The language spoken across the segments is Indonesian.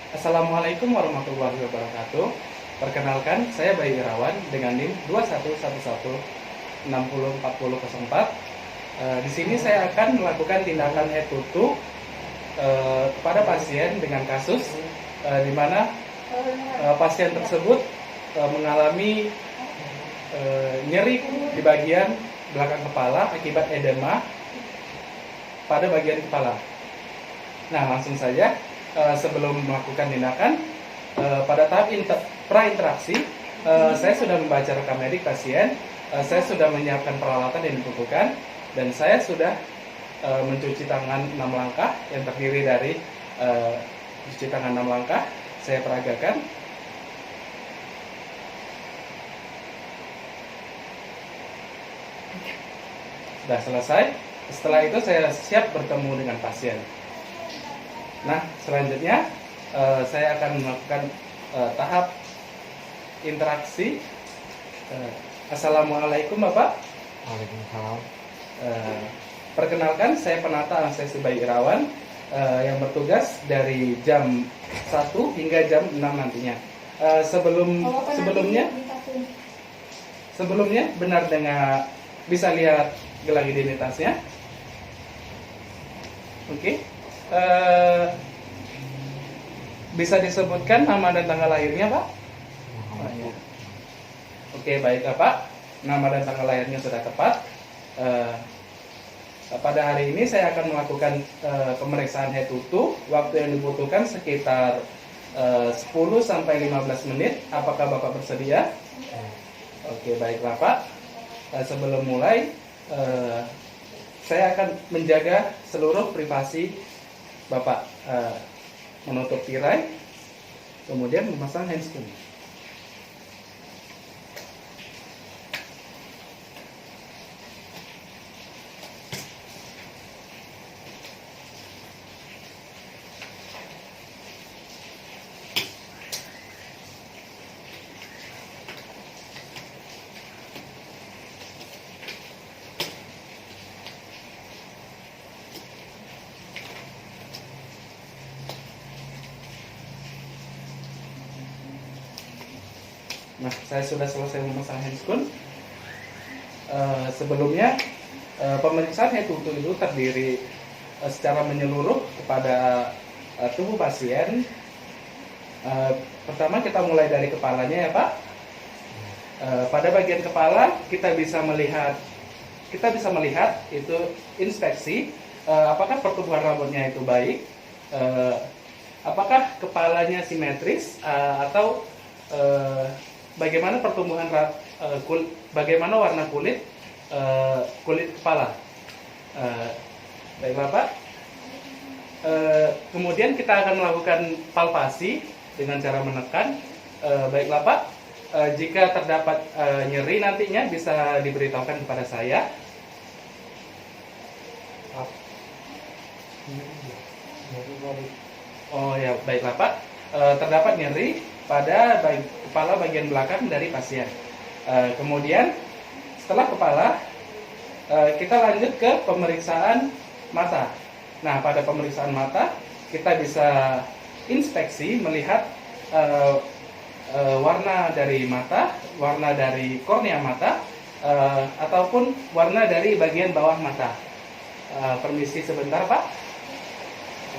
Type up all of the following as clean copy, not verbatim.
Assalamualaikum warahmatullahi wabarakatuh. Perkenalkan, saya Bayi Irawan dengan NIM 2111604004. Di sini saya akan melakukan tindakan head to toe kepada pasien dengan kasus di mana pasien tersebut mengalami nyeri di bagian belakang kepala akibat edema pada bagian kepala. Nah, langsung saja sebelum melakukan tindakan, pada tahap pra-interaksi, saya sudah membaca rekam medik pasien, saya sudah menyiapkan peralatan yang dibutuhkan, dan saya sudah mencuci tangan 6 langkah yang terdiri dari cuci tangan 6 langkah. Saya peragakan. Sudah selesai. Setelah itu saya siap bertemu dengan pasien. Nah, selanjutnya saya akan melakukan tahap interaksi. Assalamualaikum Bapak. Waalaikumsalam. Perkenalkan, saya penata anestesi Bayi Irawan yang bertugas dari jam 1 hingga jam 6 nantinya. Sebelumnya benar dengan bisa lihat gelang identitasnya. Oke. Bisa disebutkan nama dan tanggal lahirnya, Pak? Oke, baik Pak. Nama dan tanggal lahirnya sudah tepat. Pada hari ini saya akan melakukan pemeriksaan head to toe. Waktu yang dibutuhkan sekitar 10-15 menit. Apakah Bapak bersedia? Oke, baiklah Pak. Sebelum mulai, saya akan menjaga seluruh privasi Bapak, menutup tirai, kemudian memasang handscoon. Nah, saya sudah selesai memasang handscoon. Sebelumnya, pemeriksaan head to toe itu terdiri secara menyeluruh kepada tubuh pasien. Pertama kita mulai dari kepalanya ya Pak. Pada bagian kepala kita bisa melihat itu inspeksi apakah pertumbuhan rambutnya itu baik, apakah kepalanya simetris, atau bagaimana pertumbuhan bagaimana warna kulit kepala. Baiklah Pak. Kemudian kita akan melakukan palpasi dengan cara menekan. Baiklah Pak. Jika terdapat nyeri nantinya bisa diberitahukan kepada saya. Oh ya, baiklah Pak. Terdapat nyeri pada kepala bagian belakang dari pasien. Kemudian setelah kepala, kita lanjut ke pemeriksaan mata. Nah, pada pemeriksaan mata kita bisa inspeksi melihat warna dari mata, warna dari kornea mata, ataupun warna dari bagian bawah mata. Permisi sebentar Pak.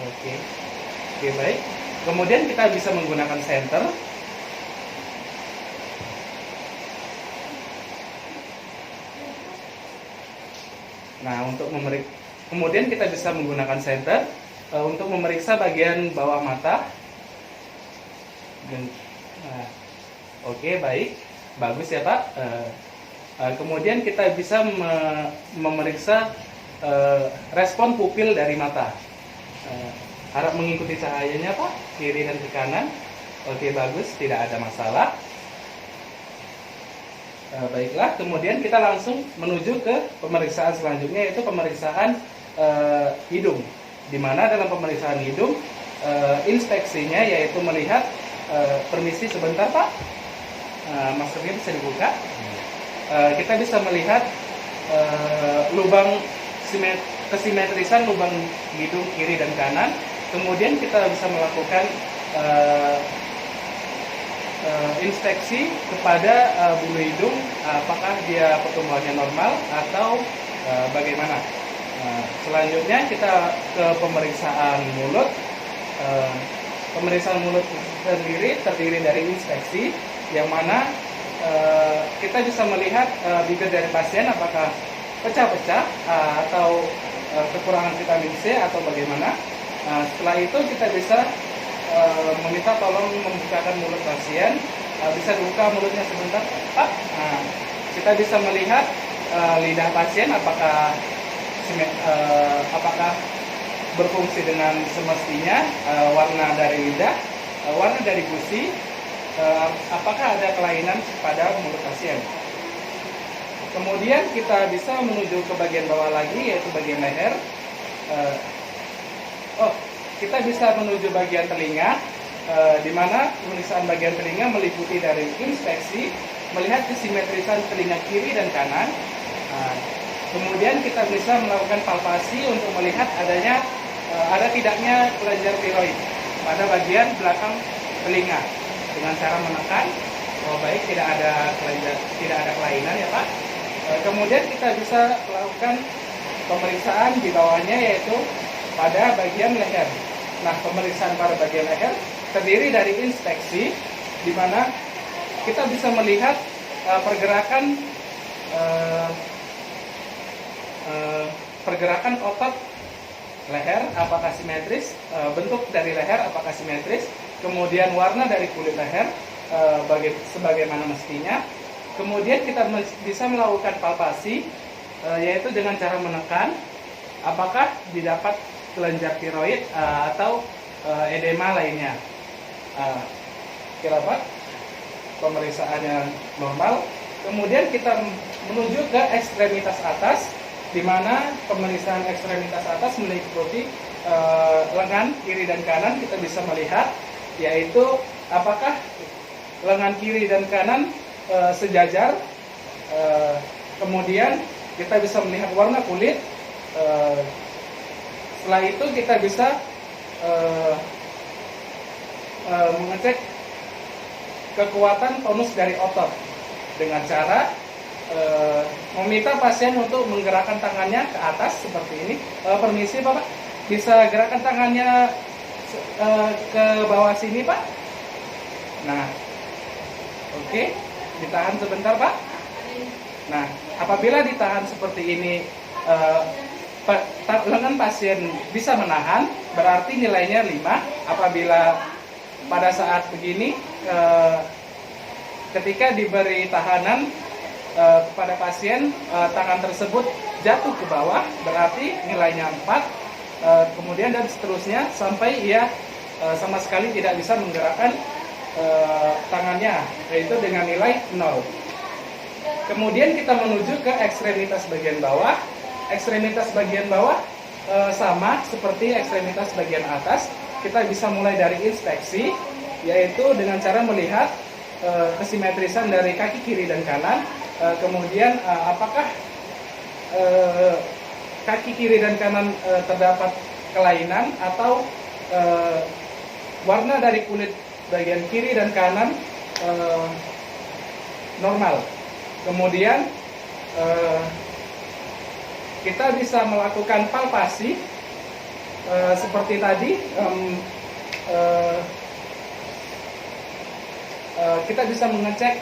Oke, baik. Kemudian kita bisa menggunakan senter. Nah, kemudian kita bisa menggunakan senter untuk memeriksa bagian bawah mata. Oke, baik, bagus ya Pak. Kemudian kita bisa memeriksa respon pupil dari mata. Harap mengikuti cahayanya Pak, kiri dan ke kanan. Oke, bagus, tidak ada masalah. Baiklah, kemudian kita langsung menuju ke pemeriksaan selanjutnya, yaitu pemeriksaan hidung. Di mana dalam pemeriksaan hidung, inspeksinya yaitu melihat, permisi sebentar Pak, maskernya bisa dibuka. Kita bisa melihat lubang kesimetrisan lubang hidung kiri dan kanan. Kemudian kita bisa melakukan uh, inspeksi kepada bulu hidung, apakah dia pertumbuhannya normal atau bagaimana. Selanjutnya kita ke pemeriksaan mulut. Pemeriksaan mulut sendiri terdiri dari inspeksi, yang mana kita bisa melihat bibir dari pasien apakah pecah-pecah atau kekurangan vitamin C atau bagaimana. Setelah itu kita bisa meminta tolong membukakan mulut pasien. Bisa dibuka mulutnya sebentar, Pak. Kita bisa melihat lidah pasien apakah berfungsi dengan semestinya, warna dari lidah, warna dari gusi, apakah ada kelainan pada mulut pasien. Kemudian kita bisa menuju ke bagian bawah lagi, yaitu bagian leher. Kita bisa menuju bagian telinga, di mana pemeriksaan bagian telinga meliputi dari inspeksi, melihat kesimetrisan telinga kiri dan kanan. Kemudian kita bisa melakukan palpasi untuk melihat ada tidaknya kelenjar tiroid pada bagian belakang telinga dengan cara menekan. Baik, tidak ada kelainan ya Pak. Kemudian kita bisa melakukan pemeriksaan di bawahnya, yaitu pada bagian leher. Nah, pemeriksaan pada bagian leher terdiri dari inspeksi, di mana kita bisa melihat pergerakan otot leher apakah simetris, bentuk dari leher apakah simetris, kemudian warna dari kulit leher sebagaimana mestinya. Kemudian kita bisa melakukan palpasi, yaitu dengan cara menekan apakah didapat kelenjar tiroid atau edema lainnya. Kira Pak, pemeriksaannya normal. Kemudian kita menuju ke ekstremitas atas, di mana pemeriksaan ekstremitas atas meliputi lengan kiri dan kanan. Kita bisa melihat, yaitu apakah lengan kiri dan kanan sejajar. Kemudian kita bisa melihat warna kulit. Setelah itu kita bisa mengecek kekuatan tonus dari otot dengan cara meminta pasien untuk menggerakkan tangannya ke atas seperti ini. Permisi Bapak, bisa gerakan tangannya ke bawah sini Pak. Nah, oke, ditahan sebentar Pak. Nah, apabila ditahan seperti ini, lengan pasien bisa menahan, berarti nilainya 5. Apabila pada saat begini, ketika diberi tahanan kepada pasien, tangan tersebut jatuh ke bawah, berarti nilainya 4, kemudian dan seterusnya sampai ia sama sekali tidak bisa menggerakkan tangannya, yaitu dengan nilai 0. Kemudian kita menuju ke ekstremitas bagian bawah. Ekstremitas bagian bawah sama seperti ekstremitas bagian atas. Kita bisa mulai dari inspeksi, yaitu dengan cara melihat kesimetrisan dari kaki kiri dan kanan. Kemudian apakah kaki kiri dan kanan terdapat kelainan atau warna dari kulit bagian kiri dan kanan normal. Kemudian kita bisa melakukan palpasi seperti tadi. Kita bisa mengecek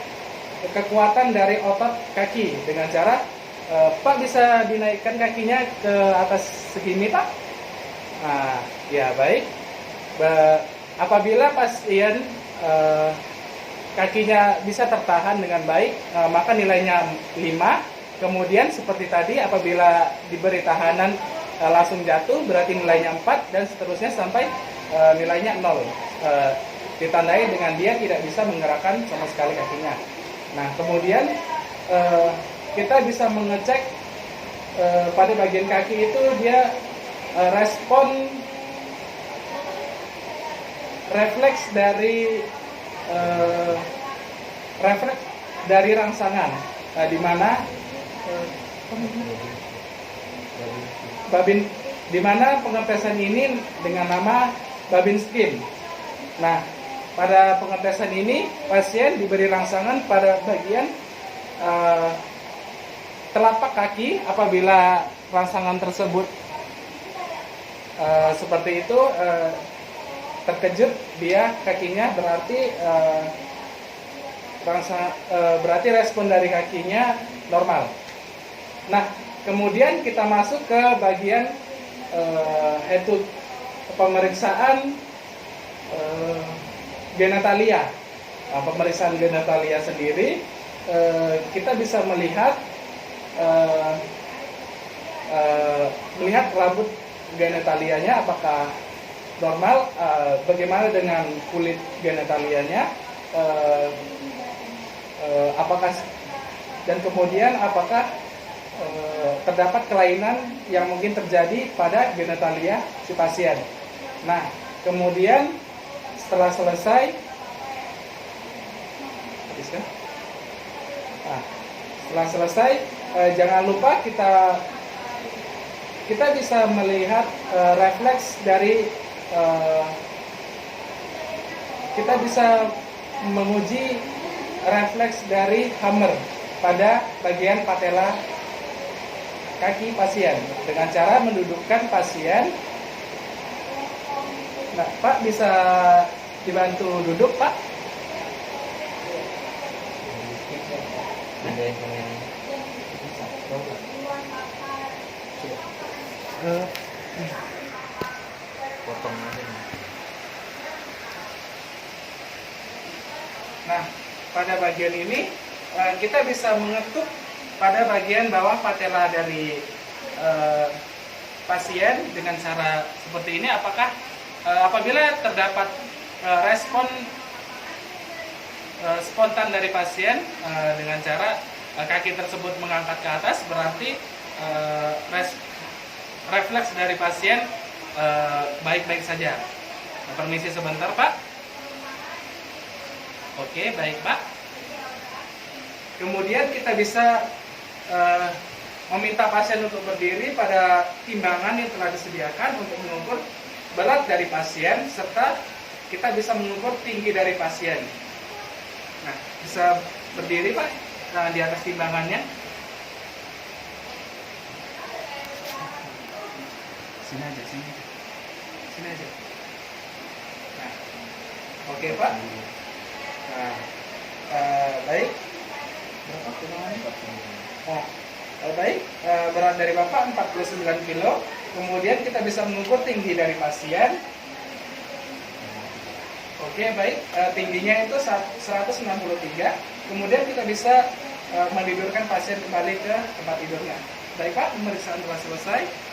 kekuatan dari otot kaki dengan cara Pak bisa dinaikkan kakinya ke atas segini Pak. Nah, ya baik. Apabila pasien kakinya bisa tertahan dengan baik, maka nilainya 5. Kemudian seperti tadi, apabila diberi tahanan langsung jatuh, berarti nilainya 4, dan seterusnya sampai nilainya 0. Ditandai dengan dia tidak bisa menggerakkan sama sekali kakinya. Nah, kemudian kita bisa mengecek pada bagian kaki itu dia respon refleks dari rangsangan, di mana di mana pengetesan ini dengan nama Babin Skin. Nah, pada pengetesan ini pasien diberi rangsangan pada bagian telapak kaki. Apabila rangsangan tersebut seperti itu terkejut dia kakinya, berarti berarti respon dari kakinya normal. Nah, kemudian kita masuk ke bagian head to pemeriksaan genitalia. Nah, pemeriksaan genitalia sendiri kita bisa melihat rambut genitalianya apakah normal, bagaimana dengan kulit genitalianya, apakah, dan kemudian apakah terdapat kelainan yang mungkin terjadi pada genitalia si pasien. Nah, kemudian setelah selesai, jangan lupa kita bisa melihat refleks dari kita bisa menguji refleks dari hammer pada bagian patella kaki pasien dengan cara mendudukkan pasien. Nah, Pak bisa dibantu duduk, Pak. Nah, pada bagian ini kita bisa mengetuk pada bagian bawah patella dari pasien dengan cara seperti ini. Apakah apabila terdapat respon spontan dari pasien dengan cara kaki tersebut mengangkat ke atas, berarti refleks dari pasien baik-baik saja. Permisi sebentar, Pak. Oke, baik, Pak. Kemudian kita bisa meminta pasien untuk berdiri pada timbangan yang telah disediakan untuk mengukur berat dari pasien, serta kita bisa mengukur tinggi dari pasien. Nah, bisa berdiri, Pak, di atas timbangannya. Sini aja. Nah, oke, Pak. Nah, baik. Berapa timbangannya, Pak? Nah, baik. Berat dari Bapak 49 kilo. Kemudian kita bisa mengukur tinggi dari pasien. Oke, baik. Tingginya itu 163. Kemudian kita bisa menidurkan pasien kembali ke tempat tidurnya. Baik, Pak, pemeriksaan telah selesai.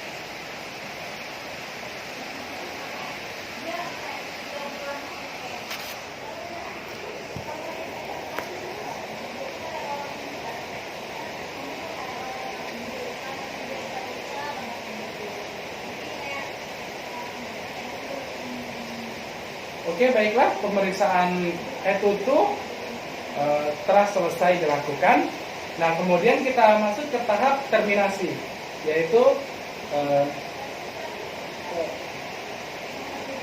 Oke, baiklah, pemeriksaan head to toe telah selesai dilakukan. Nah, kemudian kita masuk ke tahap terminasi, yaitu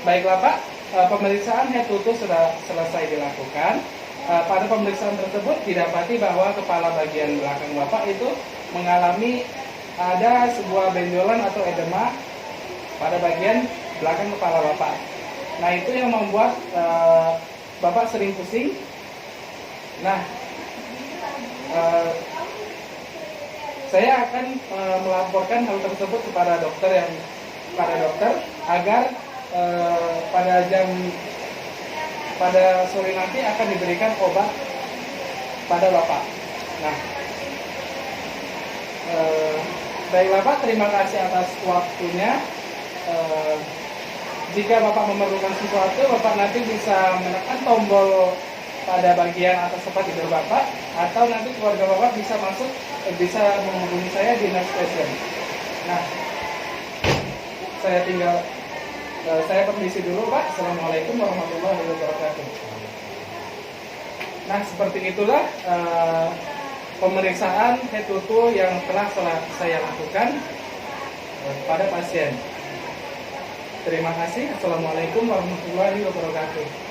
baiklah, Pak, pemeriksaan head to toe sudah selesai dilakukan. Pada pemeriksaan tersebut didapati bahwa kepala bagian belakang Bapak itu mengalami ada sebuah benjolan atau edema pada bagian belakang kepala Bapak. Nah, itu yang membuat Bapak sering pusing. Nah, saya akan melaporkan hal tersebut kepada dokter agar pada sore nanti akan diberikan obat pada Bapak. Nah, baiklah, Pak, terima kasih atas waktunya. Jika Bapak memerlukan sesuatu, Bapak nanti bisa menekan tombol pada bagian atas tempat tidur Bapak, atau nanti keluarga Bapak bisa menghubungi saya di nurse station. Nah, saya permisi dulu, Pak. Assalamualaikum warahmatullahi wabarakatuh. Nah, seperti itulah pemeriksaan head to toe yang telah saya lakukan pada pasien. Terima kasih. Assalamualaikum warahmatullahi wabarakatuh.